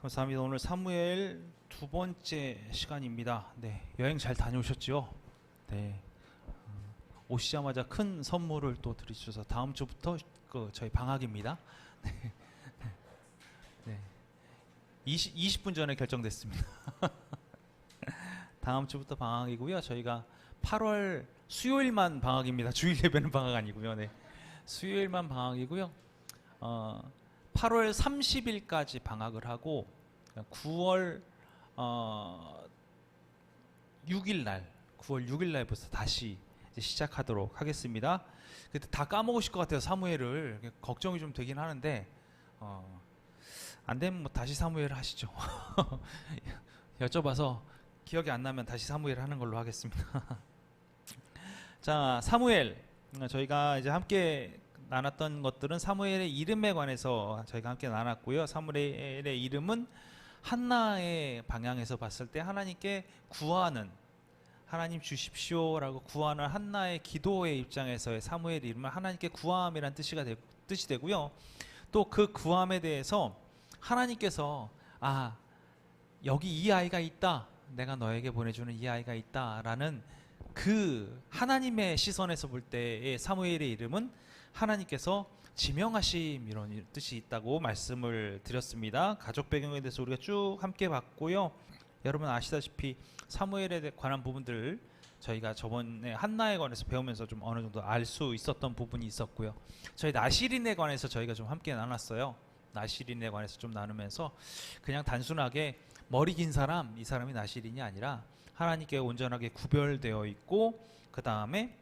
감사합니다. 오늘 사무엘 두 번째 시간입니다. 네, 여행 잘 다녀오셨죠? 네, 오시자마자 큰 선물을 또 드리셔서 다음 주부터 저희 방학입니다. 네, 네. 20분 전에 결정됐습니다. 다음 주부터 방학이고요. 저희가 8월 수요일만 방학입니다. 주일 예배는 방학 아니고요. 네, 수요일만 방학이고요. 8월 30일까지 방학을 하고 9월 6일 날부터 다시 이제 시작하도록 하겠습니다. 그때 다 까먹으실 것 같아요. 사무엘을 걱정이 좀 되긴 하는데 안 되면 뭐 다시 사무엘 하시죠. 여쭤봐서 기억이 안 나면 다시 사무엘 하는 걸로 하겠습니다. 자, 사무엘 저희가 이제 함께 나눴던 것들은 사무엘의 이름에 관해서 저희가 함께 나눴고요. 사무엘의 이름은 한나의 방향에서 봤을 때 하나님께 구하는, 하나님 주십시오라고 구하는 한나의 기도의 입장에서의 사무엘 이름은 하나님께 구함이란 뜻이 되고요. 또 그 구함에 대해서 하나님께서 여기 이 아이가 있다, 내가 너에게 보내주는 이 아이가 있다라는 그 하나님의 시선에서 볼 때의 사무엘의 이름은 하나님께서 지명하심 이런 뜻이 있다고 말씀을 드렸습니다. 가족 배경에 대해서 우리가 쭉 함께 봤고요. 여러분 아시다시피 사무엘에 관한 부분들 저희가 저번에 한나에 관해서 배우면서 좀 어느 정도 알 수 있었던 부분이 있었고요. 저희 나시린에 관해서 저희가 좀 함께 나눴어요. 나시린에 관해서 좀 나누면서 그냥 단순하게 머리 긴 사람, 이 사람이 나시린이 아니라 하나님께 온전하게 구별되어 있고, 그 다음에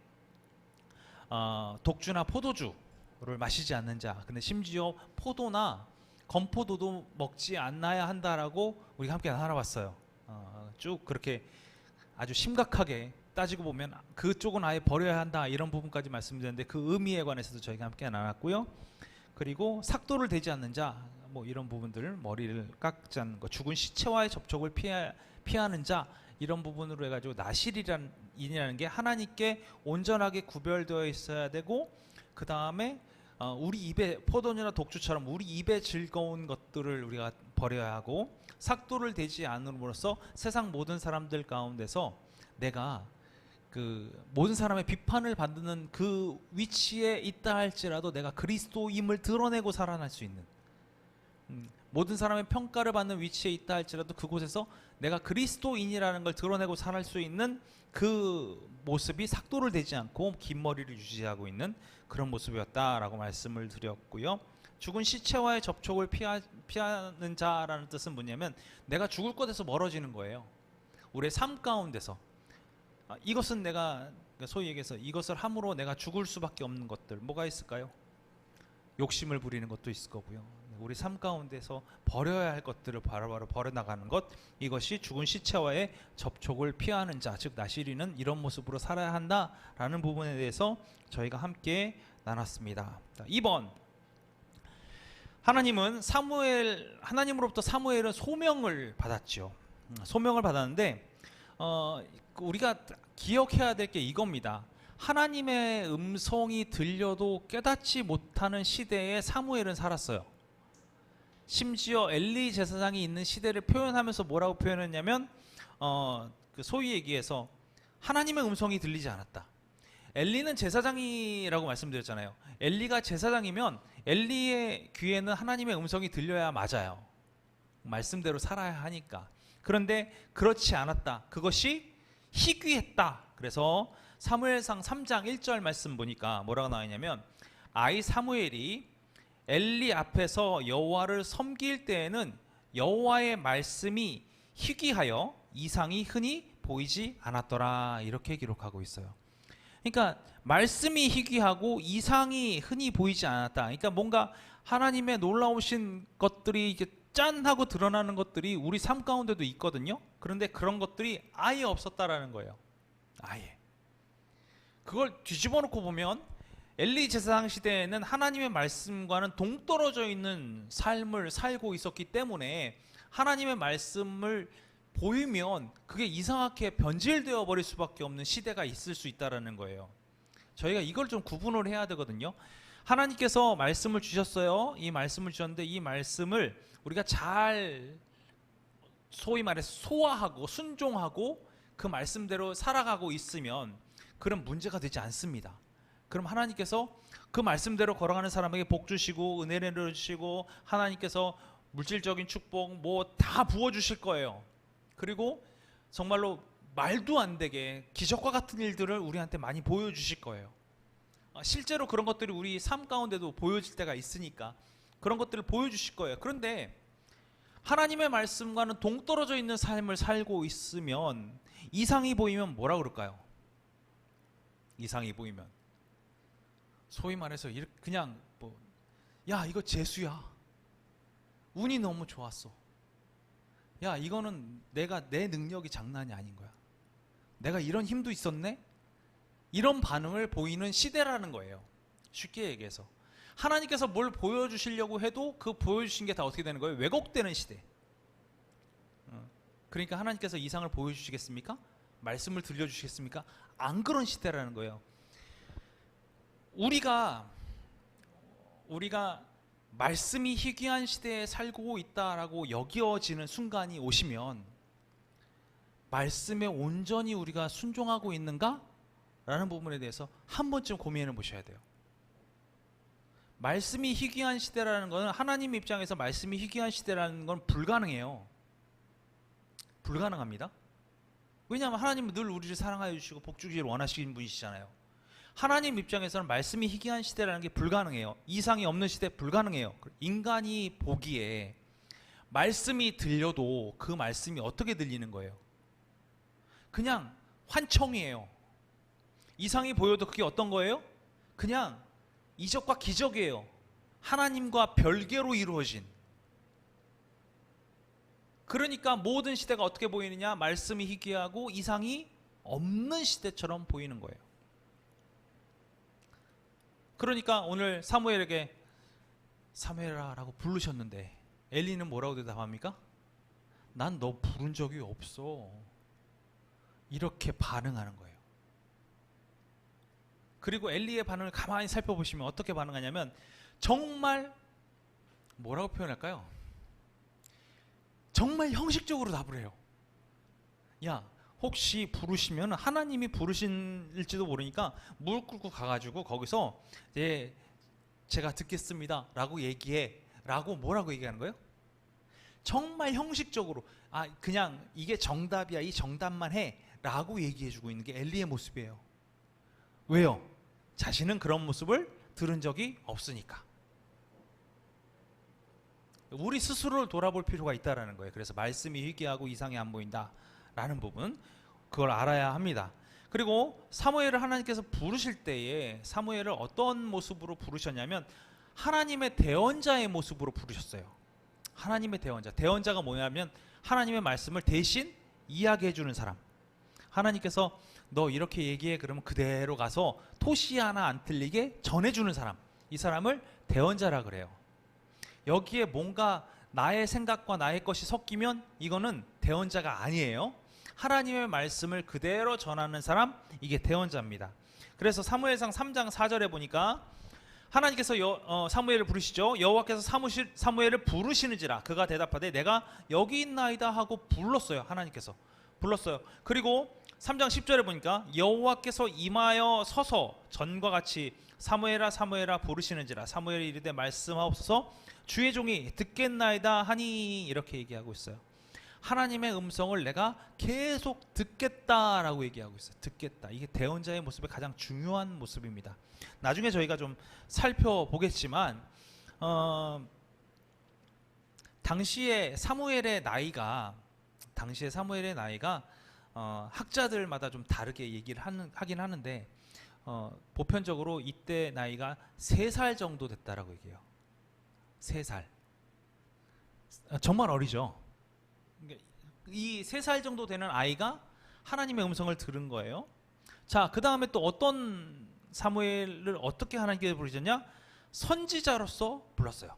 독주나 포도주를 마시지 않는 자, 근데 심지어 포도나 건포도도 먹지 않아야 한다라고 우리가 함께 나눠봤어요. 쭉 그렇게 아주 심각하게 따지고 보면 그쪽은 아예 버려야 한다 이런 부분까지 말씀드렸는데 그 의미에 관해서도 저희가 함께 나눴고요. 그리고 삭도를 대지 않는 자, 뭐 이런 부분들, 머리를 깎지 않는 것, 죽은 시체와의 접촉을 피하는 자, 이런 부분으로 해가지고 나실이라는 게 하나님께 온전하게 구별되어 있어야 되고, 그 다음에 우리 입에 포도주나 독주처럼 우리 입에 즐거운 것들을 우리가 버려야 하고, 삭도를 대지 않음으로써 세상 모든 사람들 가운데서 내가 그 모든 사람의 비판을 받는 그 위치에 있다 할지라도 내가 그리스도임을 드러내고 살아날 수 있는, 모든 사람의 평가를 받는 위치에 있다 할지라도 그곳에서 내가 그리스도인이라는 걸 드러내고 살 수 있는 그 모습이 삭도를 대지 않고 긴 머리를 유지하고 있는 그런 모습이었다라고 말씀을 드렸고요. 죽은 시체와의 접촉을 피하는 자라는 뜻은 뭐냐면 내가 죽을 것에서 멀어지는 거예요. 우리의 삶 가운데서 이것은 내가 소위 얘기해서 이것을 함으로 내가 죽을 수밖에 없는 것들 뭐가 있을까요? 욕심을 부리는 것도 있을 거고요. 우리 삶 가운데서 버려야 할 것들을 바로바로 버려나가는 것, 이것이 죽은 시체와의 접촉을 피하는 자, 즉 나시리는 이런 모습으로 살아야 한다라는 부분에 대해서 저희가 함께 나눴습니다. 2번, 하나님으로부터 사무엘은 소명을 받았죠. 소명을 받았는데 우리가 기억해야 될 게 이겁니다. 하나님의 음성이 들려도 깨닫지 못하는 시대에 사무엘은 살았어요. 심지어 엘리 제사장이 있는 시대를 표현하면서 뭐라고 표현했냐면 소위 얘기해서 하나님의 음성이 들리지 않았다. 엘리는 제사장이라고 말씀드렸잖아요. 엘리가 제사장이면 엘리의 귀에는 하나님의 음성이 들려야 맞아요. 말씀대로 살아야 하니까. 그런데 그렇지 않았다. 그것이 희귀했다. 그래서 사무엘상 3장 1절 말씀 보니까 뭐라고 나와있냐면 아이 사무엘이 엘리 앞에서 여호와를 섬길 때에는 여호와의 말씀이 희귀하여 이상이 흔히 보이지 않았더라, 이렇게 기록하고 있어요. 그러니까 말씀이 희귀하고 이상이 흔히 보이지 않았다. 그러니까 뭔가 하나님의 놀라우신 것들이 이제 짠 하고 드러나는 것들이 우리 삶 가운데도 있거든요. 그런데 그런 것들이 아예 없었다라는 거예요. 아예. 그걸 뒤집어 놓고 보면 엘리 제사장 시대에는 하나님의 말씀과는 동떨어져 있는 삶을 살고 있었기 때문에 하나님의 말씀을 보이면 그게 이상하게 변질되어 버릴 수밖에 없는 시대가 있을 수 있다는 거예요. 저희가 이걸 좀 구분을 해야 되거든요. 하나님께서 말씀을 주셨어요. 이 말씀을 주셨는데 이 말씀을 우리가 잘 소위 말해서 소화하고 순종하고 그 말씀대로 살아가고 있으면 그런 문제가 되지 않습니다. 그럼 하나님께서 그 말씀대로 걸어가는 사람에게 복 주시고 은혜를 내려주시고 하나님께서 물질적인 축복 뭐 다 부어주실 거예요. 그리고 정말로 말도 안 되게 기적과 같은 일들을 우리한테 많이 보여주실 거예요. 실제로 그런 것들이 우리 삶 가운데도 보여질 때가 있으니까 그런 것들을 보여주실 거예요. 그런데 하나님의 말씀과는 동떨어져 있는 삶을 살고 있으면 이상이 보이면 뭐라 그럴까요? 이상이 보이면 소위 말해서 그냥 야 이거 재수야, 운이 너무 좋았어, 야 이거는 내 능력이 장난이 아닌 거야, 내가 이런 힘도 있었네, 이런 반응을 보이는 시대라는 거예요. 쉽게 얘기해서 하나님께서 뭘 보여주시려고 해도 그 보여주신 게 다 어떻게 되는 거예요? 왜곡되는 시대. 그러니까 하나님께서 이상을 보여주시겠습니까? 말씀을 들려주시겠습니까? 안 그런 시대라는 거예요. 우리가 말씀이 희귀한 시대에 살고 있다라고 여겨지는 순간이 오시면 말씀에 온전히 우리가 순종하고 있는가? 라는 부분에 대해서 한 번쯤 고민해 보셔야 돼요. 말씀이 희귀한 시대라는 것은 하나님 입장에서 말씀이 희귀한 시대라는 건 불가능해요. 불가능합니다. 왜냐하면 하나님은 늘 우리를 사랑하여 주시고 복 주기를 원하시는 분이시잖아요. 하나님 입장에서는 말씀이 희귀한 시대라는 게 불가능해요. 이상이 없는 시대 불가능해요. 인간이 보기에 말씀이 들려도 그 말씀이 어떻게 들리는 거예요? 그냥 환청이에요. 이상이 보여도 그게 어떤 거예요? 그냥 이적과 기적이에요. 하나님과 별개로 이루어진. 그러니까 모든 시대가 어떻게 보이느냐? 말씀이 희귀하고 이상이 없는 시대처럼 보이는 거예요. 그러니까 오늘 사무엘에게 사무엘아라고 부르셨는데 엘리는 뭐라고 대답합니까? 난 너 부른 적이 없어. 이렇게 반응하는 거예요. 그리고 엘리의 반응을 가만히 살펴보시면 어떻게 반응하냐면 정말 뭐라고 표현할까요? 정말 형식적으로 답을 해요. 야, 혹시 부르시면 하나님이 부르실지도 모르니까 무릎 꿇고 가가지고 거기서 제가 듣겠습니다 라고 얘기해 라고 뭐라고 얘기하는 거예요? 정말 형식적으로 그냥 이게 정답이야, 이 정답만 해 라고 얘기해주고 있는 게 엘리의 모습이에요. 왜요? 자신은 그런 모습을 들은 적이 없으니까. 우리 스스로를 돌아볼 필요가 있다는 거예요. 그래서 말씀이 희귀하고 이상이 안 보인다 라는 부분, 그걸 알아야 합니다. 그리고 사무엘을 하나님께서 부르실 때에 사무엘을 어떤 모습으로 부르셨냐면 하나님의 대언자의 모습으로 부르셨어요. 하나님의 대언자. 대언자가 뭐냐면 하나님의 말씀을 대신 이야기해 주는 사람. 하나님께서 너 이렇게 얘기해 그러면 그대로 가서 토시 하나 안 틀리게 전해주는 사람. 이 사람을 대언자라 그래요. 여기에 뭔가 나의 생각과 나의 것이 섞이면 이거는 대언자가 아니에요. 하나님의 말씀을 그대로 전하는 사람, 이게 대언자입니다. 그래서 사무엘상 3장 4절에 보니까 하나님께서 사무엘을 부르시죠. 여호와께서 사무엘을 부르시는지라 그가 대답하되 내가 여기 있나이다 하고 불렀어요. 하나님께서 불렀어요. 그리고 3장 10절에 보니까 여호와께서 임하여 서서 전과 같이 사무엘아 사무엘아 부르시는지라 사무엘이 이르되 말씀하옵소서 주의 종이 듣겠나이다 하니 이렇게 얘기하고 있어요. 하나님의 음성을 내가 계속 듣겠다라고 얘기하고 있어요. 듣겠다. 이게 대언자의 모습의 가장 중요한 모습입니다. 나중에 저희가 좀 살펴보겠지만 당시에 사무엘의 나이가 학자들마다 좀 다르게 얘기를 하긴 하는데 보편적으로 이때 나이가 3살 정도 됐다라고 얘기해요. 3살. 정말 어리죠. 이 3살 정도 되는 아이가 하나님의 음성을 들은 거예요. 자, 그 다음에 또 어떤 사무엘을 어떻게 하나님께서 부르셨냐? 선지자로서 불렀어요.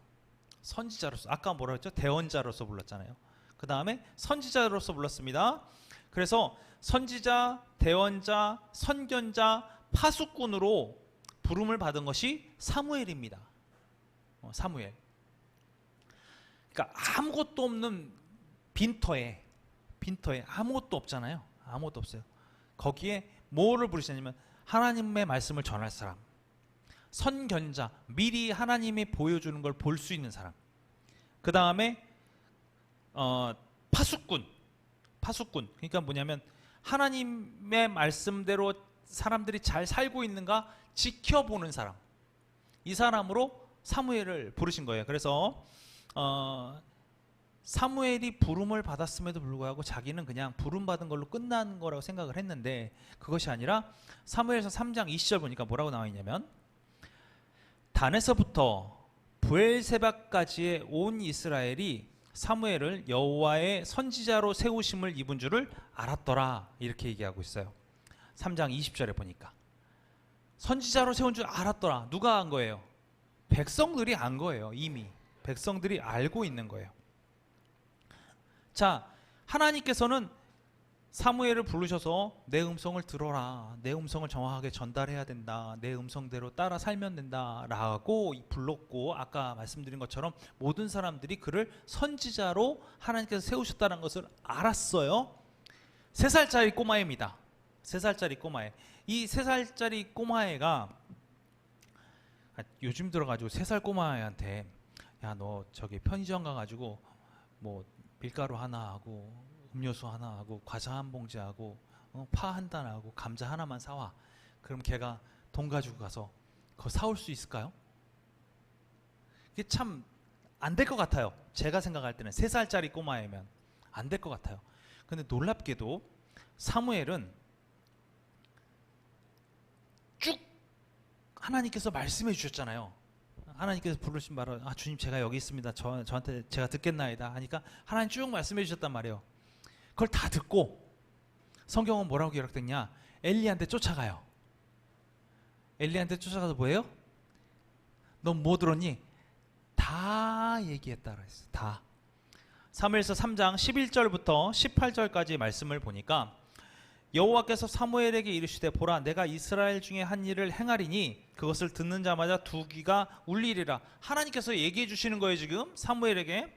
선지자로서. 아까 뭐라 했죠? 대언자로서 불렀잖아요. 그 다음에 선지자로서 불렀습니다. 그래서 선지자, 대언자, 선견자, 파수꾼으로 부름을 받은 것이 사무엘입니다. 사무엘. 그러니까 아무것도 없는 빈터에 아무것도 없잖아요. 아무것도 없어요. 거기에 뭐를 부르시냐면 하나님의 말씀을 전할 사람, 선견자, 미리 하나님이 보여주는 걸 볼 수 있는 사람. 그 다음에 파수꾼. 그러니까 뭐냐면 하나님의 말씀대로 사람들이 잘 살고 있는가 지켜보는 사람. 이 사람으로 사무엘을 부르신 거예요. 그래서 사무엘이 부름을 받았음에도 불구하고 자기는 그냥 부름 받은 걸로 끝난 거라고 생각을 했는데 그것이 아니라 사무엘서 3장 20절 보니까 뭐라고 나와 있냐면 단에서부터 브엘세바까지의 온 이스라엘이 사무엘을 여호와의 선지자로 세우심을 입은 줄을 알았더라, 이렇게 얘기하고 있어요. 3장 20절에 보니까 선지자로 세운 줄 알았더라. 누가 안 거예요? 백성들이 안 거예요. 이미 백성들이 알고 있는 거예요. 자, 하나님께서는 사무엘을 부르셔서 내 음성을 들어라, 내 음성을 정확하게 전달해야 된다, 내 음성대로 따라 살면 된다 라고 불렀고, 아까 말씀드린 것처럼 모든 사람들이 그를 선지자로 하나님께서 세우셨다는 것을 알았어요. 3살짜리 꼬마애입니다. 3살짜리 꼬마애. 이 3살짜리 꼬마애가 요즘 들어가지고 3살 꼬마애한테 야, 너 저기 편의점 가가지고 뭐 밀가루 하나 하고 음료수 하나 하고 과자 한 봉지 하고 파 한 단 하고 감자 하나만 사와. 그럼 걔가 돈 가지고 가서 그거 사올 수 있을까요? 이게 참 안 될 것 같아요. 제가 생각할 때는 3살짜리 꼬마애면 안 될 것 같아요. 근데 놀랍게도 사무엘은 쭉 하나님께서 말씀해 주셨잖아요. 하나님께서 부르신 바로 주님 제가 여기 있습니다. 저한테 제가 듣겠나이다 하니까 하나님 쭉 말씀해 주셨단 말이에요. 그걸 다 듣고 성경은 뭐라고 기록됐냐? 엘리한테 쫓아가요. 엘리한테 쫓아가서 뭐예요? 너 뭐 들었니? 다 얘기했다 그랬어. 다. 사무엘서 3장 11절부터 18절까지 말씀을 보니까 여호와께서 사무엘에게 이르시되 보라 내가 이스라엘 중에 한 일을 행하리니 그것을 듣는 자마다 두 귀가 울리리라. 하나님께서 얘기해 주시는 거예요. 지금 사무엘에게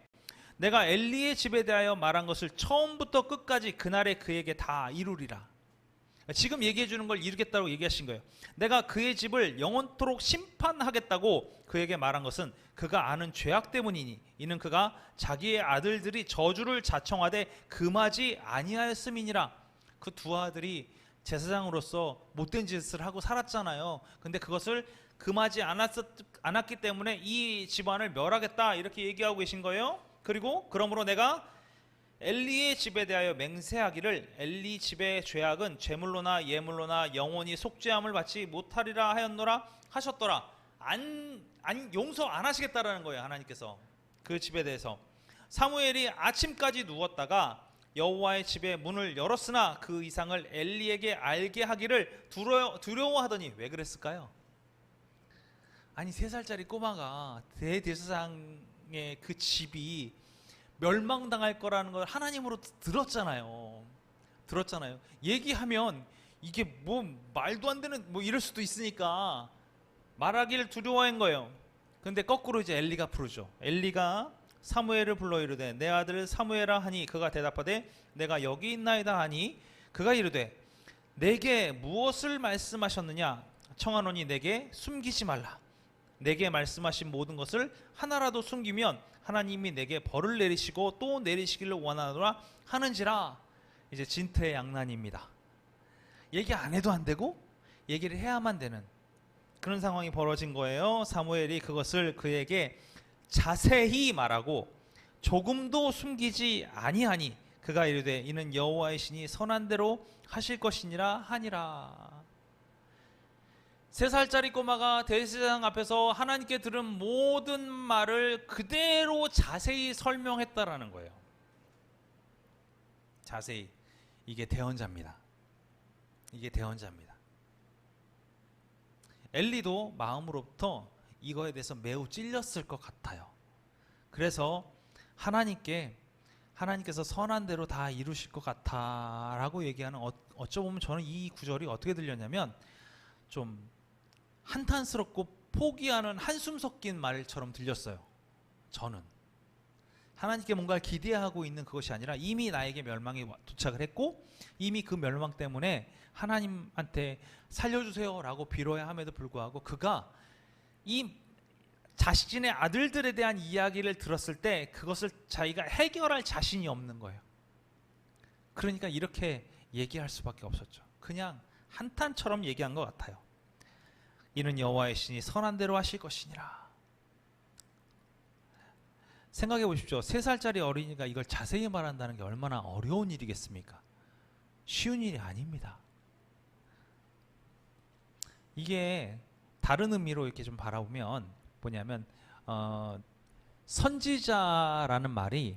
내가 엘리의 집에 대하여 말한 것을 처음부터 끝까지 그날에 그에게 다 이루리라. 지금 얘기해 주는 걸 이루겠다고 얘기하신 거예요. 내가 그의 집을 영원토록 심판하겠다고 그에게 말한 것은 그가 아는 죄악 때문이니 이는 그가 자기의 아들들이 저주를 자청하되 금하지 아니하였음이니라. 그 두 아들이 제사장으로서 못된 짓을 하고 살았잖아요. 근데 그것을 금하지 않았기 때문에 이 집안을 멸하겠다 이렇게 얘기하고 계신 거예요. 그리고 그러므로 내가 엘리의 집에 대하여 맹세하기를 엘리 집의 죄악은 제물로나 예물로나 영원히 속죄함을 받지 못하리라 하였노라 하셨더라. 용서 안 하시겠다라는 거예요. 하나님께서 그 집에 대해서. 사무엘이 아침까지 누웠다가 여호와의 집의 문을 열었으나 그 이상을 엘리에게 알게 하기를 두려워하더니. 왜 그랬을까요? 아니 3살짜리 꼬마가 대제사장의 그 집이 멸망당할 거라는 걸 하나님으로 들었잖아요. 얘기하면 이게 뭐 말도 안 되는 뭐 이럴 수도 있으니까 말하기를 두려워한 거예요. 근데 거꾸로 이제 엘리가 부르죠. 엘리가 사무엘을 불러 이르되 내 아들 사무엘아 하니 그가 대답하되 내가 여기 있나이다 하니 그가 이르되 내게 무엇을 말씀하셨느냐 청하노니 내게 숨기지 말라. 내게 말씀하신 모든 것을 하나라도 숨기면 하나님이 내게 벌을 내리시고 또 내리시기를 원하노라 하는지라. 이제 진퇴양난입니다. 얘기 안 해도 안 되고 얘기를 해야만 되는 그런 상황이 벌어진 거예요. 사무엘이 그것을 그에게 자세히 말하고 조금도 숨기지 아니하니 그가 이르되 이는 여호와의 신이 선한 대로 하실 것이니라 하니라. 3살짜리 꼬마가 대제사장 앞에서 하나님께 들은 모든 말을 그대로 자세히 설명했다라는 거예요. 자세히. 이게 대언자입니다. 엘리도 마음으로부터 이거에 대해서 매우 찔렸을 것 같아요. 그래서 하나님께서 선한 대로 다 이루실 것 같아 라고 얘기하는, 어쩌면 저는 이 구절이 어떻게 들렸냐면 좀 한탄스럽고 포기하는 한숨 섞인 말처럼 들렸어요. 저는 하나님께 뭔가를 기대하고 있는 그것이 아니라 이미 나에게 멸망이 도착을 했고 이미 그 멸망 때문에 하나님한테 살려주세요 라고 빌어야 함에도 불구하고 그가 이 자신의 아들들에 대한 이야기를 들었을 때 그것을 자기가 해결할 자신이 없는 거예요. 그러니까 이렇게 얘기할 수밖에 없었죠. 그냥 한탄처럼 얘기한 것 같아요. 이는 여호와의 신이 선한 대로 하실 것이니라. 생각해 보십시오. 3살짜리 어린이가 이걸 자세히 말한다는 게 얼마나 어려운 일이겠습니까? 쉬운 일이 아닙니다. 이게 다른 의미로 이렇게 좀 바라보면 뭐냐면 선지자라는 말이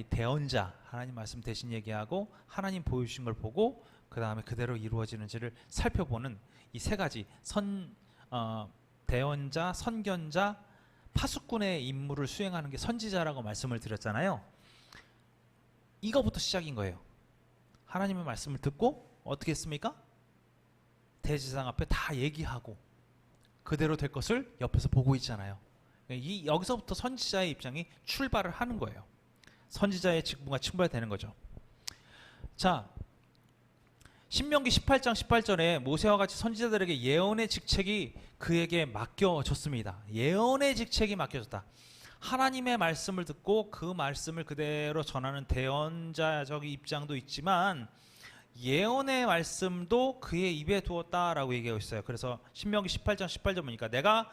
대언자, 하나님 말씀 대신 얘기하고 하나님 보여주신 걸 보고 그 다음에 그대로 이루어지는지를 살펴보는 이 세 가지 대언자, 선견자, 파수꾼의 임무를 수행하는 게 선지자라고 말씀을 드렸잖아요. 이거부터 시작인 거예요. 하나님의 말씀을 듣고 어떻게 했습니까? 대제사장 앞에 다 얘기하고 그대로 될 것을 옆에서 보고 있잖아요. 여기서부터 선지자의 입장이 출발을 하는 거예요. 선지자의 직무가 출발되는 거죠. 자, 신명기 18장 18절에 모세와 같이 선지자들에게 예언의 직책이 그에게 맡겨졌습니다. 예언의 직책이 맡겨졌다. 하나님의 말씀을 듣고 그 말씀을 그대로 전하는 대언자적 입장도 있지만 예언의 말씀도 그의 입에 두었다라고 얘기하고 있어요. 그래서 신명기 18장 18절 보니까 내가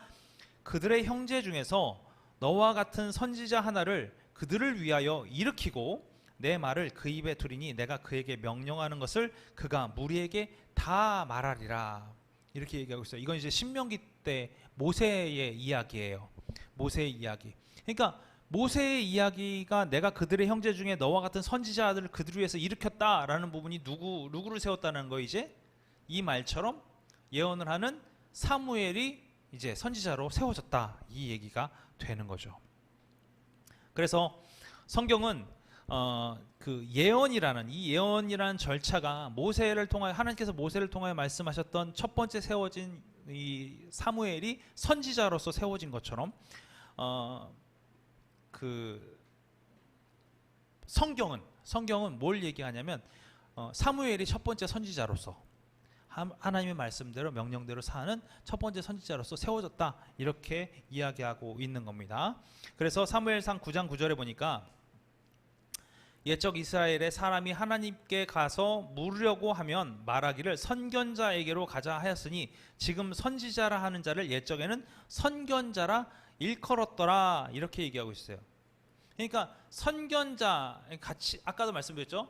그들의 형제 중에서 너와 같은 선지자 하나를 그들을 위하여 일으키고 내 말을 그 입에 두리니 내가 그에게 명령하는 것을 그가 무리에게 다 말하리라. 이렇게 얘기하고 있어요. 이건 이제 신명기 때 모세의 이야기예요. 모세의 이야기. 그러니까 모세의 이야기가 내가 그들의 형제 중에 너와 같은 선지자들을 그들 위해서 일으켰다라는 부분이 누구를 세웠다는 거 이제 이 말처럼 예언을 하는 사무엘이 이제 선지자로 세워졌다. 이 얘기가 되는 거죠. 그래서 성경은 그 예언이라는 절차가 모세를 통하여 하나님께서 모세를 통하여 말씀하셨던 첫 번째 세워진 이 사무엘이 선지자로서 세워진 것처럼 그 성경은 뭘 얘기하냐면 사무엘이 첫 번째 선지자로서 하나님의 말씀대로 명령대로 사는 첫 번째 선지자로서 세워졌다 이렇게 이야기하고 있는 겁니다. 그래서 사무엘상 9장 9절에 보니까 옛적 이스라엘의 사람이 하나님께 가서 물으려고 하면 말하기를 선견자에게로 가자 하였으니 지금 선지자라 하는 자를 옛적에는 선견자라 일컬었더라 이렇게 얘기하고 있어요. 그러니까 선견자 같이 아까도 말씀드렸죠.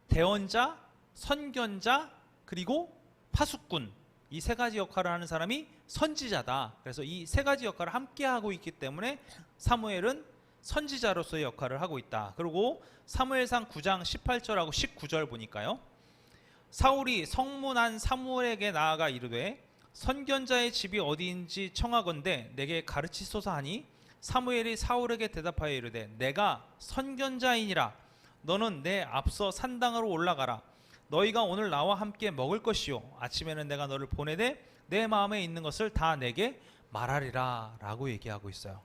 대언자, 선견자 그리고 파수꾼 이 세 가지 역할을 하는 사람이 선지자다. 그래서 이 세 가지 역할을 함께 하고 있기 때문에 사무엘은 선지자로서의 역할을 하고 있다. 그리고 사무엘상 9장 18절하고 19절 보니까요. 사울이 성문한 사무엘에게 나아가 이르되 선견자의 집이 어디인지 청하건대 내게 가르치소서 하니 사무엘이 사울에게 대답하여 이르되 내가 선견자이니라. 너는 내 앞서 산당으로 올라가라. 너희가 오늘 나와 함께 먹을 것이요 아침에는 내가 너를 보내되 내 마음에 있는 것을 다 내게 말하리라 라고 얘기하고 있어요.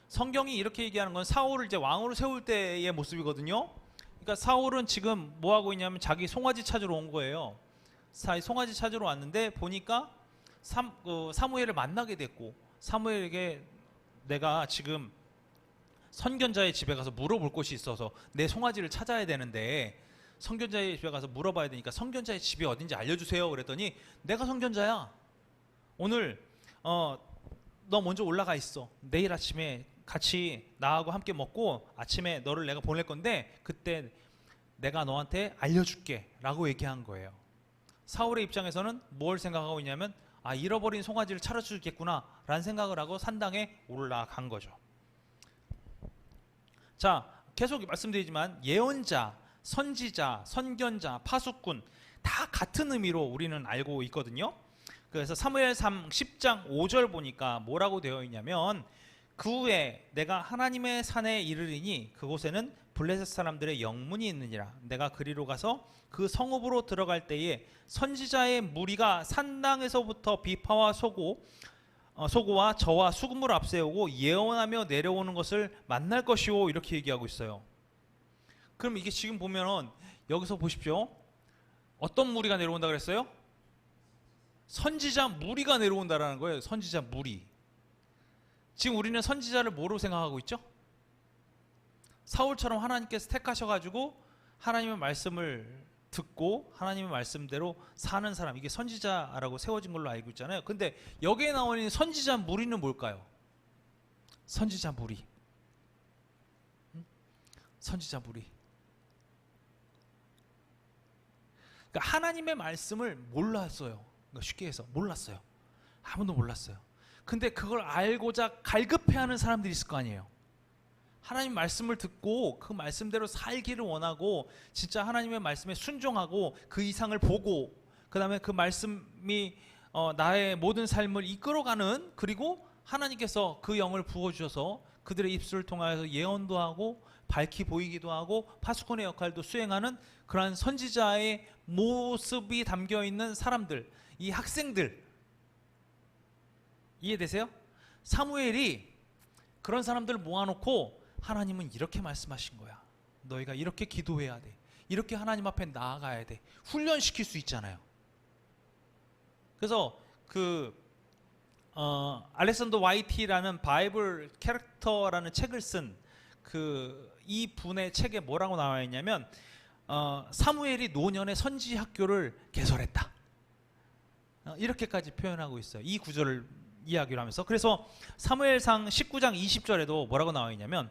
성경이 이렇게 얘기하는 건 사울을 이제 왕으로 세울 때의 모습이거든요. 그러니까 사울은 지금 뭐 하고 있냐면 자기 송아지 찾으러 온 거예요. 송아지 찾으러 왔는데 보니까 사무엘을 만나게 됐고 사무엘에게 내가 지금 선견자의 집에 가서 물어볼 곳이 있어서 내 송아지를 찾아야 되는데 선견자의 집에 가서 물어봐야 되니까 선견자의 집이 어딘지 알려주세요. 그랬더니 내가 선견자야. 오늘 너 먼저 올라가 있어. 내일 아침에 같이 나하고 함께 먹고 아침에 너를 내가 보낼 건데 그때 내가 너한테 알려줄게 라고 얘기한 거예요. 사울의 입장에서는 뭘 생각하고 있냐면 잃어버린 송아지를 찾아주겠구나 라는 생각을 하고 산당에 올라간 거죠. 자, 계속 말씀드리지만 예언자, 선지자, 선견자, 파수꾼 다 같은 의미로 우리는 알고 있거든요. 그래서 사무엘상 10장 5절 보니까 뭐라고 되어 있냐면 그 후에 내가 하나님의 산에 이르리니 그곳에는 블레셋 사람들의 영문이 있느니라. 내가 그리로 가서 그 성읍으로 들어갈 때에 선지자의 무리가 산당에서부터 비파와 쏘고 소고와 저와 수금을 앞세우고 예언하며 내려오는 것을 만날 것이오, 이렇게 얘기하고 있어요. 그럼 이게 지금 보면은 여기서 보십시오. 어떤 무리가 내려온다 그랬어요? 선지자 무리가 내려온다라는 거예요. 선지자 무리. 지금 우리는 선지자를 뭐로 생각하고 있죠? 사울처럼 하나님께서 택하셔가지고 하나님의 말씀을 듣고 하나님의 말씀대로 사는 사람, 이게 선지자라고 세워진 걸로 알고 있잖아요. 근데 여기에 나오는 선지자 무리는 뭘까요? 선지자 무리. 선지자 무리. 그러니까 하나님의 말씀을 몰랐어요. 그러니까 쉽게 해서 몰랐어요. 아무도 몰랐어요. 근데 그걸 알고자 갈급해하는 사람들이 있을 거 아니에요. 하나님 말씀을 듣고 그 말씀대로 살기를 원하고 진짜 하나님의 말씀에 순종하고 그 이상을 보고 그 다음에 그 말씀이 나의 모든 삶을 이끌어가는, 그리고 하나님께서 그 영을 부어주셔서 그들의 입술을 통하여서 예언도 하고 밝히 보이기도 하고 파수꾼의 역할도 수행하는 그러한 선지자의 모습이 담겨있는 사람들, 이 학생들, 이해되세요? 사무엘이 그런 사람들을 모아놓고 하나님은 이렇게 말씀하신 거야. 너희가 이렇게 기도해야 돼. 이렇게 하나님 앞에 나아가야 돼. 훈련시킬 수 있잖아요. 그래서 알렉산더 YT라는 바이블 캐릭터라는 책을 쓴 이 분의 책에 뭐라고 나와 있냐면 사무엘이 노년의 선지 학교를 개설했다. 이렇게까지 표현하고 있어요. 이 구절을 이야기를 하면서. 그래서 사무엘상 19장 20절에도 뭐라고 나와 있냐면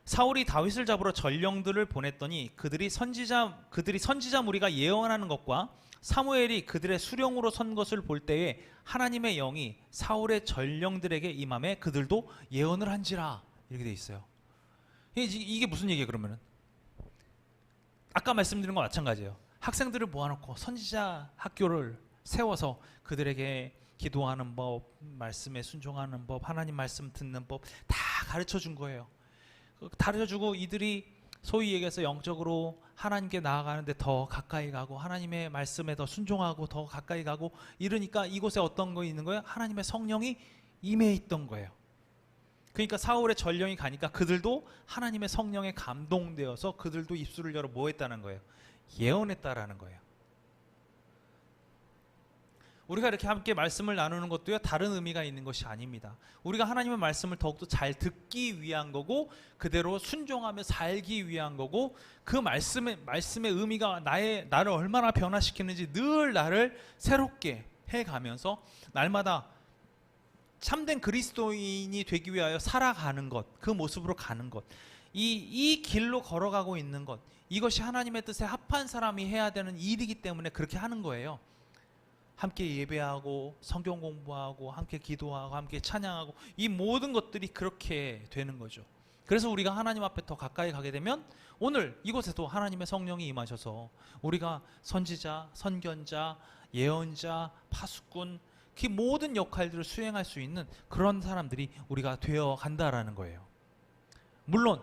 사울이 다윗을 잡으러 전령들을 보냈더니 그들이 선지자 무리가 예언하는 것과 사무엘이 그들의 수령으로 선 것을 볼 때에 하나님의 영이 사울의 전령들에게 임함에 그들도 예언을 한지라, 이렇게 돼 있어요. 이게 무슨 얘기예요? 그러면은 아까 말씀드린 것과 마찬가지예요. 학생들을 모아놓고 선지자 학교를 세워서 그들에게 기도하는 법, 말씀에 순종하는 법, 하나님 말씀 듣는 법 다 가르쳐 준 거예요. 가르쳐주고 이들이 소위 얘기해서 영적으로 하나님께 나아가는데 더 가까이 가고 하나님의 말씀에 더 순종하고 더 가까이 가고 이러니까 이곳에 어떤 거 있는 거예요? 하나님의 성령이 임해 있던 거예요. 그러니까 사울의 전령이 가니까 그들도 하나님의 성령에 감동되어서 그들도 입술을 열어 뭐 했다는 거예요? 예언했다라는 거예요. 우리가 이렇게 함께 말씀을 나누는 것도요, 다른 의미가 있는 것이 아닙니다. 우리가 하나님의 말씀을 더욱더 잘 듣기 위한 거고 그대로 순종하며 살기 위한 거고, 그 말씀의 의미가 나를 얼마나 변화시키는지 늘 나를 새롭게 해가면서 날마다 참된 그리스도인이 되기 위하여 살아가는 것, 그 모습으로 가는 것, 이 길로 걸어가고 있는 것, 이것이 하나님의 뜻에 합한 사람이 해야 되는 일이기 때문에 그렇게 하는 거예요. 함께 예배하고 성경 공부하고 함께 기도하고 함께 찬양하고 이 모든 것들이 그렇게 되는 거죠. 그래서 우리가 하나님 앞에 더 가까이 가게 되면 오늘 이곳에도 하나님의 성령이 임하셔서 우리가 선지자, 선견자, 예언자, 파수꾼, 그 모든 역할들을 수행할 수 있는 그런 사람들이 우리가 되어 간다라는 거예요. 물론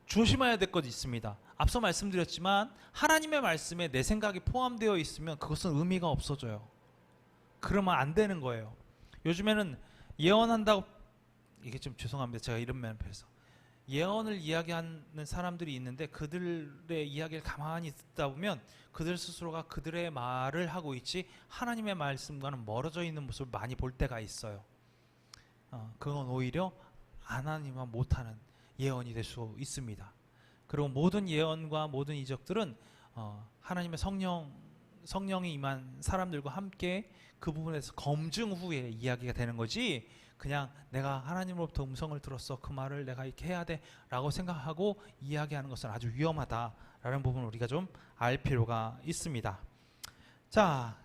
조심해야 될 것이 있습니다. 앞서 말씀드렸지만 하나님의 말씀에 내 생각이 포함되어 있으면 그것은 의미가 없어져요. 그러면 안 되는 거예요. 요즘에는 예언한다고, 이게 좀 죄송합니다. 제가 이런 면에서 예언을 이야기하는 사람들이 있는데 그들의 이야기를 가만히 듣다 보면 그들 스스로가 그들의 말을 하고 있지 하나님의 말씀과는 멀어져 있는 모습을 많이 볼 때가 있어요. 그건 오히려 하나님과 못하는 예언이 될 수 있습니다. 그리고 모든 예언과 모든 이적들은 하나님의 성령이 임한 사람들과 함께 그 부분에서 검증 후에 이야기가 되는 거지, 그냥 내가 하나님으로부터 음성을 들었어, 그 말을 내가 이렇게 해야 돼 라고 생각하고 이야기하는 것은 아주 위험하다라는 부분을 우리가 좀 알 필요가 있습니다. 자,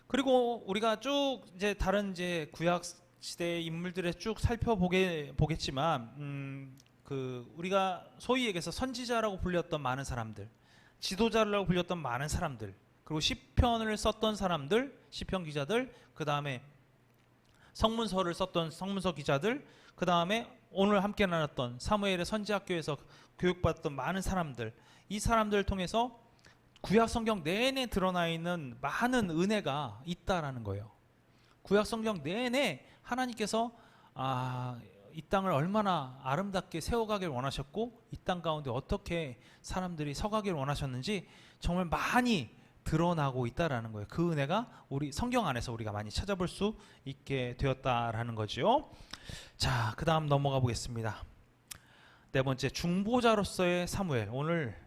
그리고 우리가 쭉 이제 다른 이제 구약 시대의 인물들을 쭉 살펴보겠지만 우리가 소위 얘기해서 선지자라고 불렸던 많은 사람들, 지도자라고 불렸던 많은 사람들, 그리고 시편을 썼던 사람들, 시편 기자들, 그 다음에 성문서를 썼던 성문서 기자들, 그 다음에 오늘 함께 나눴던 사무엘의 선지학교에서 교육받았던 많은 사람들, 이 사람들을 통해서 구약 성경 내내 드러나 있는 많은 은혜가 있다라는 거예요. 구약 성경 내내 하나님께서 이 땅을 얼마나 아름답게 세워가길 원하셨고 이 땅 가운데 어떻게 사람들이 서가길 원하셨는지 정말 많이 드러나고 있다라는 거예요. 그 은혜가 우리 성경 안에서 우리가 많이 찾아볼 수 있게 되었다라는 거죠. 자, 그 다음 넘어가 보겠습니다. 네 번째, 중보자로서의 사무엘. 오늘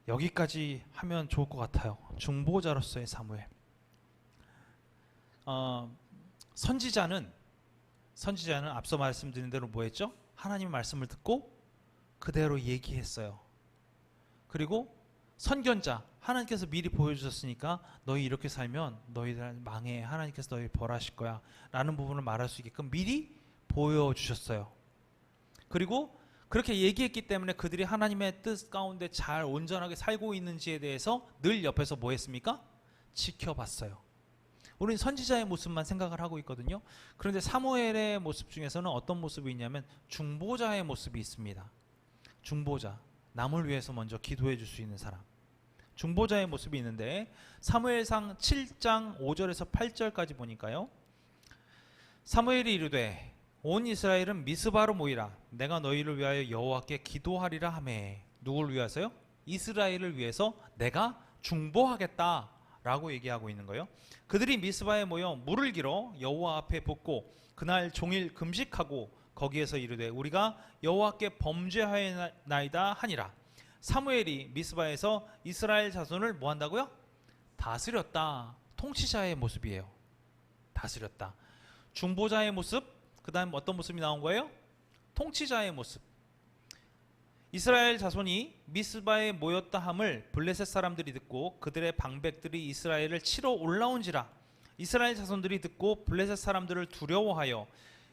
여기까지 하면 좋을 것 같아요. 중보자로서의 사무엘. 선지자는 앞서 말씀드린 대로 뭐 했죠? 하나님의 말씀을 듣고 그대로 얘기했어요. 그리고 선견자, 하나님께서 미리 보여주셨으니까 너희 이렇게 살면 너희들 망해, 하나님께서 너희 벌하실 거야 라는 부분을 말할 수 있게끔 미리 보여주셨어요. 그리고 그렇게 얘기했기 때문에 그들이 하나님의 뜻 가운데 잘 온전하게 살고 있는지에 대해서 늘 옆에서 뭐 했습니까? 지켜봤어요. 우리는 선지자의 모습만 생각을 하고 있거든요. 그런데 사무엘의 모습 중에서는 어떤 모습이 있냐면 중보자의 모습이 있습니다. 중보자, 남을 위해서 먼저 기도해 줄 수 있는 사람, 중보자의 모습이 있는데 사무엘상 7장 5절에서 8절까지 보니까요, 사무엘이 이르되 온 이스라엘은 미스바로 모이라. 내가 너희를 위하여 여호와께 기도하리라 하매. 누구를 위해서요? 이스라엘을 위해서 내가 중보하겠다 라고 얘기하고 있는 거예요. 그들이 미스바에 모여 물을 길어 여호와 앞에 붓고 그날 종일 금식하고 거기에서 이르되 우리가 여호와께 범죄하였나이다 하니라. 사무엘이 미스바에서 이스라엘 자손을 뭐 한다고요? 다스렸다. 통치자의 모습이에요. 다스렸다. 중보자의 모습, 그 다음 어떤 모습이 나온 거예요? 통치자의 모습. 이스라엘 자손이 미스바에 모였다 함을 블레셋 사람들이 듣고 그들의 방백들이 이스라엘을 치러 올라온지라. 이스라엘 자손들이 듣고 블레셋 사람들을 두려워하여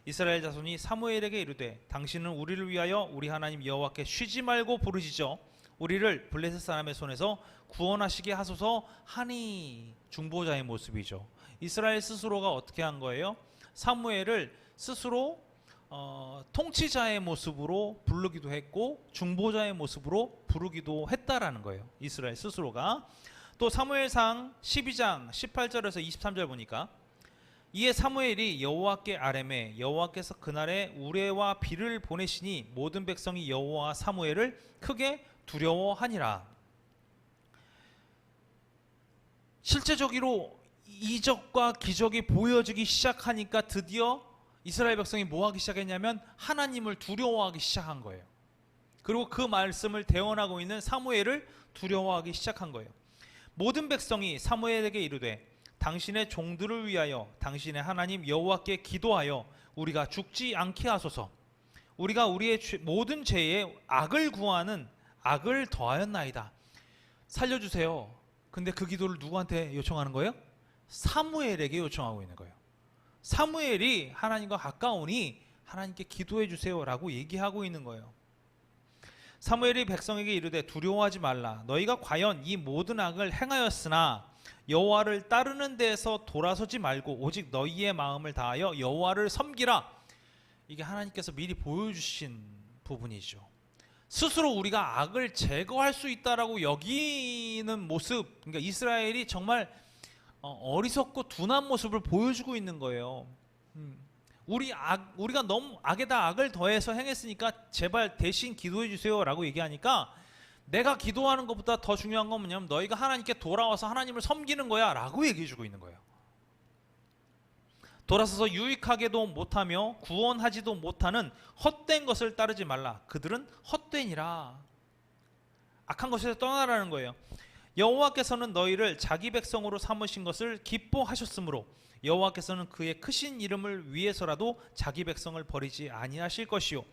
이스라엘 자손이 사무엘에게 이르되 당신은 우리를 위하여 우리 하나님 여호와께 쉬지 말고 부르짖어 우리를 블레셋 사람의 손에서 구원하시게 하소서 하니. 중보자의 모습이죠. 이스라엘 스스로가 어떻게 한 거예요? 사무엘을 스스로 통치자의 모습으로 부르기도 했고 중보자의 모습으로 부르기도 했다라는 거예요. 이스라엘 스스로가. 또 사무엘상 12장 18절에서 23절 보니까 이에 사무엘이 여호와께 아뢰매 여호와께서 그날에 우레와 비를 보내시니 모든 백성이 여호와 사무엘을 크게 두려워하니라. 실제적으로 이적과 기적이 보여지기 시작하니까 드디어 이스라엘 백성이 뭐 하기 시작했냐면 하나님을 두려워하기 시작한 거예요. 그리고 그 말씀을 대언하고 있는 사무엘을 두려워하기 시작한 거예요. 모든 백성이 사무엘에게 이르되 당신의 종들을 위하여 당신의 하나님 여호와께 기도하여 우리가 죽지 않게 하소서. 우리가 우리의 모든 죄에 악을 구하는 악을 더하였나이다. 살려주세요. 근데 그 기도를 누구한테 요청하는 거예요? 사무엘에게 요청하고 있는 거예요. 사무엘이 하나님과 가까우니 하나님께 기도해 주세요 라고 얘기하고 있는 거예요. 사무엘이 백성에게 이르되 두려워하지 말라. 너희가 과연 이 모든 악을 행하였으나 여호와를 따르는 데에서 돌아서지 말고 오직 너희의 마음을 다하여 여호와를 섬기라. 이게 하나님께서 미리 보여주신 부분이죠. 스스로 우리가 악을 제거할 수 있다라고 여기는 모습, 그러니까 이스라엘이 정말 어리석고 둔한 모습을 보여주고 있는 거예요. 우리가 너무 악에다 악을 더해서 행했으니까 제발 대신 기도해 주세요 라고 얘기하니까 내가 기도하는 것보다 더 중요한 건 뭐냐면 너희가 하나님께 돌아와서 하나님을 섬기는 거야 라고 얘기해 주고 있는 거예요. 돌아서서 유익하게도 못하며 구원하지도 못하는 헛된 것을 따르지 말라. 그들은 헛되니라. 악한 것에서 떠나라는 거예요. 여호와께서는 너희를 자기 백성으로 삼으신 것을 기뻐하셨으므로 여호와께서는 그의 크신 이름을 위해서라도 자기 백성을 버리지 아니하실 것이요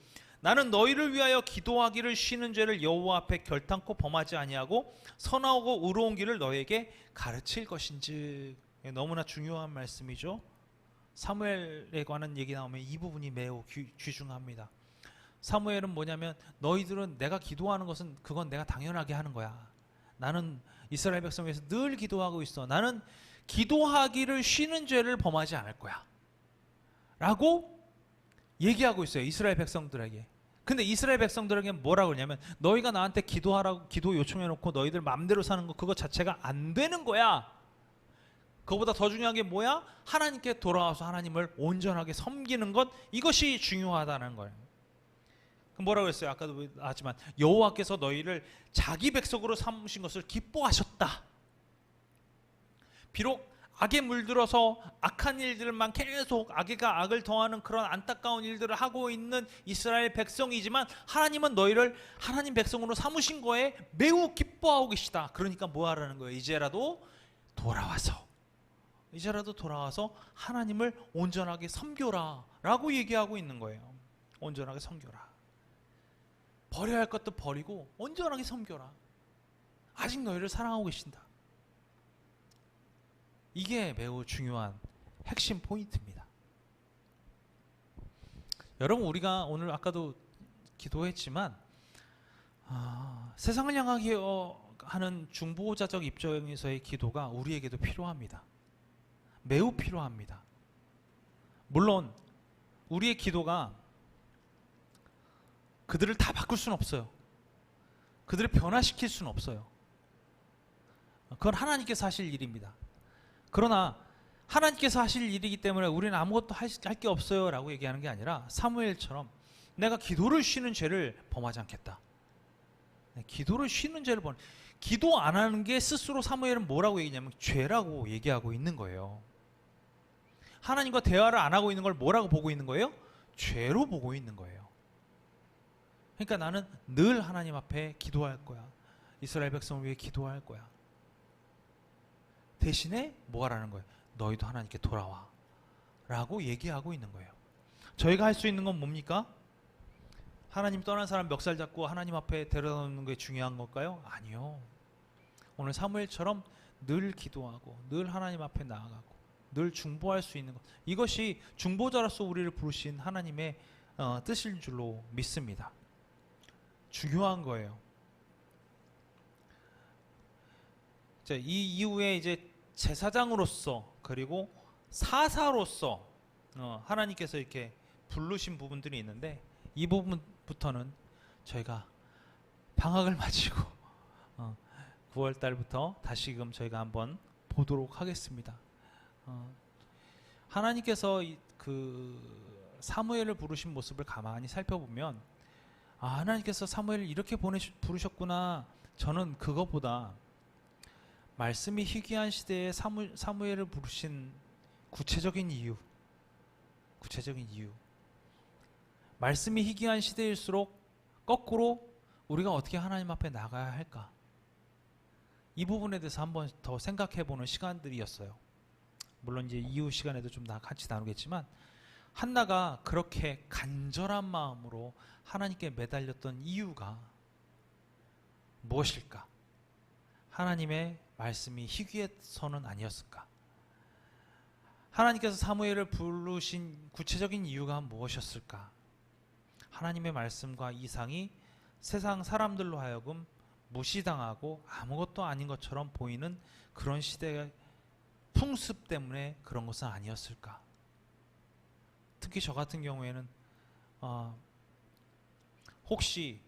나는 너희를 위하여 기도하기를 쉬는 죄를 여호와 앞에 결탄코 범하지 아니하고 선하고 의로운 길을 너희에게 가르칠 것인즉. 너무나 중요한 말씀이죠. 사무엘에 관한 얘기 나오면 이 부분이 매우 귀중합니다. 사무엘은 뭐냐면 너희들은 내가 기도하는 것은 그건 내가 당연하게 하는 거야. 나는 이스라엘 백성 위해서 늘 기도하고 있어. 나는 기도하기를 쉬는 죄를 범하지 않을 거야 라고 얘기하고 있어요. 이스라엘 백성들에게. 근데 이스라엘 백성들에게 뭐라고 그러냐면 너희가 나한테 기도하라고 기도 요청해 놓고 너희들 마음대로 사는 거 그거 자체가 안 되는 거야. 그거보다 더 중요한 게 뭐야? 하나님께 돌아와서 하나님을 온전하게 섬기는 것, 이것이 중요하다는 거예요. 뭐라고 했어요? 아까도 나왔지만 여호와께서 너희를 자기 백성으로 삼으신 것을 기뻐하셨다. 비록 악에 물들어서 악한 일들만 계속 악에가 악을 더하는 그런 안타까운 일들을 하고 있는 이스라엘 백성이지만 하나님은 너희를 하나님 백성으로 삼으신 거에 매우 기뻐하고 계시다. 그러니까 뭐 하라는 거예요? 이제라도 돌아와서 하나님을 온전하게 섬겨라 라고 얘기하고 있는 거예요. 온전하게 섬겨라. 버려야 할 것도 버리고 온전하게 섬겨라. 아직 너희를 사랑하고 계신다. 이게 매우 중요한 핵심 포인트입니다. 여러분, 우리가 오늘 아까도 기도했지만 세상을 향하게 하는 중보자적 입장에서의 기도가 우리에게도 필요합니다. 매우 필요합니다. 물론 우리의 기도가 그들을 다 바꿀 수는 없어요. 그들을 변화시킬 수는 없어요. 그건 하나님께서 하실 일입니다. 그러나 하나님께서 하실 일이기 때문에 우리는 아무것도 할 게 없어요 라고 얘기하는 게 아니라 사무엘처럼 내가 기도를 쉬는 죄를 범하지 않겠다. 기도를 쉬는 죄를 기도 안 하는 게 스스로 사무엘은 뭐라고 얘기냐면 죄라고 얘기하고 있는 거예요. 하나님과 대화를 안 하고 있는 걸 뭐라고 보고 있는 거예요? 죄로 보고 있는 거예요. 그러니까 나는 늘 하나님 앞에 기도할 거야. 이스라엘 백성을 위해 기도할 거야. 대신에 뭐 하라는 거예요? 너희도 하나님께 돌아와 라고 얘기하고 있는 거예요. 저희가 할 수 있는 건 뭡니까? 하나님 떠난 사람 멱살 잡고 하나님 앞에 데려다 놓는 게 중요한 걸까요? 아니요. 오늘 사무엘처럼 늘 기도하고 늘 하나님 앞에 나아가고 늘 중보할 수 있는 것, 이것이 중보자로서 우리를 부르신 하나님의 뜻일 줄로 믿습니다. 중요한 거예요. 자, 이 이후에 이제 제사장으로서 그리고 사사로서 하나님께서 이렇게 부르신 부분들이 있는데 이 부분부터는 저희가 방학을 마치고 9월 달부터 다시금 저희가 한번 보도록 하겠습니다. 하나님께서 그 사무엘을 부르신 모습을 가만히 살펴보면 하나님께서 사무엘을 이렇게 부르셨구나. 저는 그것보다 말씀이 희귀한 시대에 사무엘을 부르신 구체적인 이유, 말씀이 희귀한 시대일수록 거꾸로 우리가 어떻게 하나님 앞에 나가야 할까, 이 부분에 대해서 한번 더 생각해보는 시간들이었어요. 물론 이제 이후 시간에도 좀 같이 나누겠지만 한나가 그렇게 간절한 마음으로 하나님께 매달렸던 이유가 무엇일까? 하나님의 말씀이 희귀해서는 아니었을까? 하나님께서 사무엘을 부르신 구체적인 이유가 무엇이었을까? 하나님의 말씀과 이상이 세상 사람들로 하여금 무시당하고 아무것도 아닌 것처럼 보이는 그런 시대의 풍습 때문에 그런 것은 아니었을까? 특히 저 같은 경우에는 혹시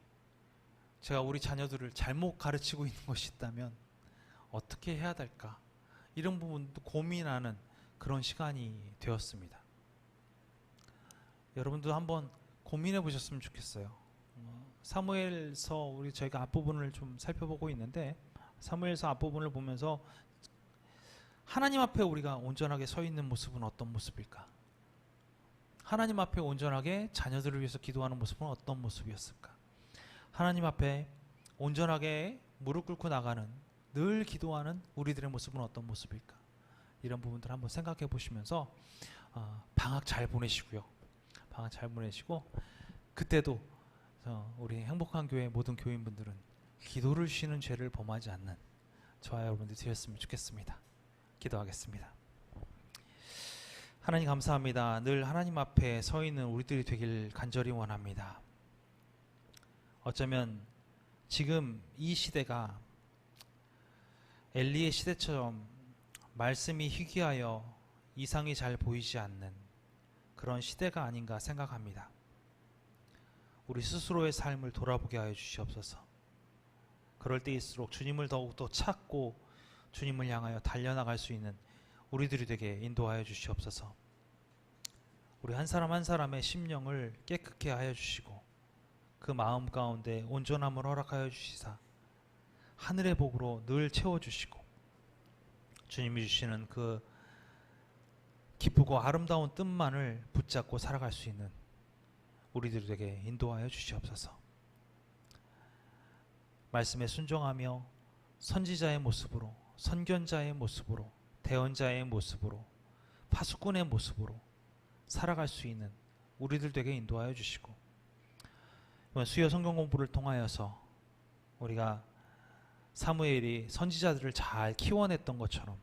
제가 우리 자녀들을 잘못 가르치고 있는 것이 있다면 어떻게 해야 될까? 이런 부분도 고민하는 그런 시간이 되었습니다. 여러분도 한번 고민해 보셨으면 좋겠어요. 사무엘서 우리 저희가 앞부분을 좀 살펴보고 있는데 사무엘서 앞부분을 보면서 하나님 앞에 우리가 온전하게 서 있는 모습은 어떤 모습일까? 하나님 앞에 온전하게 자녀들을 위해서 기도하는 모습은 어떤 모습이었을까? 하나님 앞에 온전하게 무릎 꿇고 나가는, 늘 기도하는 우리들의 모습은 어떤 모습일까? 이런 부분들 한번 생각해 보시면서 방학 잘 보내시고요. 방학 잘 보내시고 그때도 우리 행복한 교회 모든 교인분들은 기도를 쉬는 죄를 범하지 않는 저와 여러분들이 되었으면 좋겠습니다. 기도하겠습니다. 하나님 감사합니다. 늘 하나님 앞에 서 있는 우리들이 되길 간절히 원합니다. 어쩌면 지금 이 시대가 엘리의 시대처럼 말씀이 희귀하여 이상이 잘 보이지 않는 그런 시대가 아닌가 생각합니다. 우리 스스로의 삶을 돌아보게 하여 주시옵소서. 그럴 때일수록 주님을 더욱더 찾고 주님을 향하여 달려나갈 수 있는 우리들이 되게 인도하여 주시옵소서. 우리 한 사람 한 사람의 심령을 깨끗게 하여 주시고 그 마음 가운데 온전함을 허락하여 주시사 하늘의 복으로 늘 채워주시고 주님이 주시는 그 기쁘고 아름다운 뜻만을 붙잡고 살아갈 수 있는 우리들이 되게 인도하여 주시옵소서. 말씀에 순종하며 선지자의 모습으로, 선견자의 모습으로, 대언자의 모습으로, 파수꾼의 모습으로 살아갈 수 있는 우리들 되게 인도하여 주시고, 이번 수요 성경 공부를 통하여서 우리가 사무엘이 선지자들을 잘 키워냈던 것처럼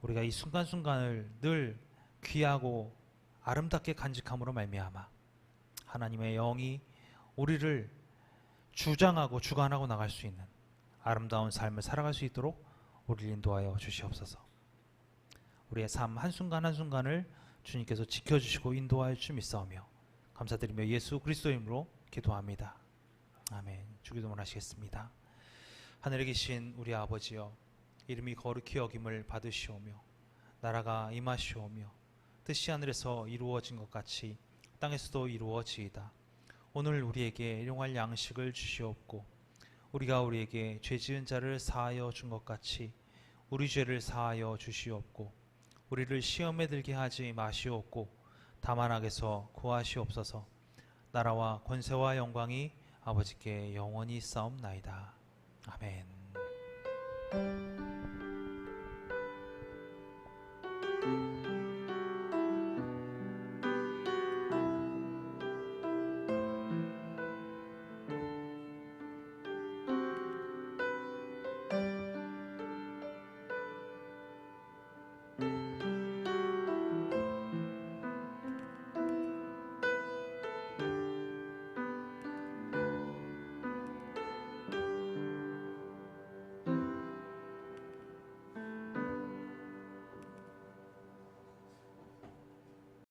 우리가 이 순간순간을 늘 귀하고 아름답게 간직함으로 말미암아 하나님의 영이 우리를 주장하고 주관하고 나갈 수 있는 아름다운 삶을 살아갈 수 있도록 우리를 인도하여 주시옵소서. 우리의 삶 한순간 한순간을 주님께서 지켜주시고 인도하여 주 믿사오며 감사드리며 예수 그리스도 이름으로 기도합니다. 아멘. 주기도문 하시겠습니다. 하늘에 계신 우리 아버지여, 이름이 거룩히 여김을 받으시오며 나라가 임하시오며 뜻이 하늘에서 이루어진 것 같이 땅에서도 이루어지이다. 오늘 우리에게 일용할 양식을 주시옵고 우리가 우리에게 죄 지은 자를 사하여 준 것 같이 우리 죄를 사하여 주시옵고 우리를 시험에 들게 하지 마시옵고 다만 악에서 구하시옵소서. 나라와 권세와 영광이 아버지께 영원히 있사옵나이다. 아멘.